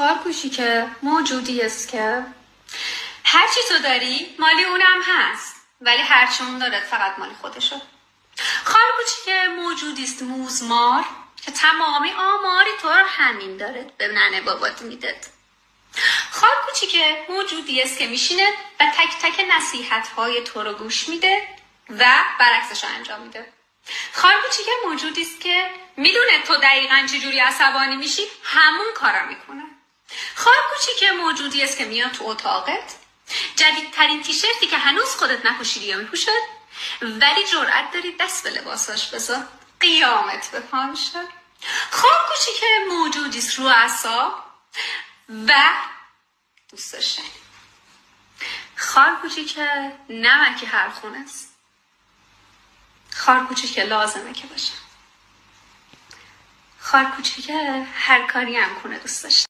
خار کوچیکه موجودی است که هر چی تو داری مالی اونم هست، ولی هر چی اون داره فقط مالی خودشه. خار کوچیکه موجودی است موزمار که تمامی آماری تو رو همین داره به ننه بابات میداد. خار کوچیکه موجودی است که میشینه و تک تک نصیحت‌های تو رو گوش میده و برعکسش انجام میده. خار کوچیکه موجودی است که میدونه تو دقیقاً چجوری عصبانی میشی، همون کارا میکنه. خار کوچیکه موجودی است که میاد تو اتاقت، جدیدترین تیشرتی که هنوز خودت نپوشیدی رو میپوشه، ولی جرأت داری دست به لباساش بذار، قیامت به پا میشه. خار کوچیکه موجودی است رو اعصاب و دوست داشتنی. خار کوچیکه نمکی هر خونه است. خار کوچیکه لازمه که باشه. خار کوچیکه هر کاری هم کنه دوست داشته.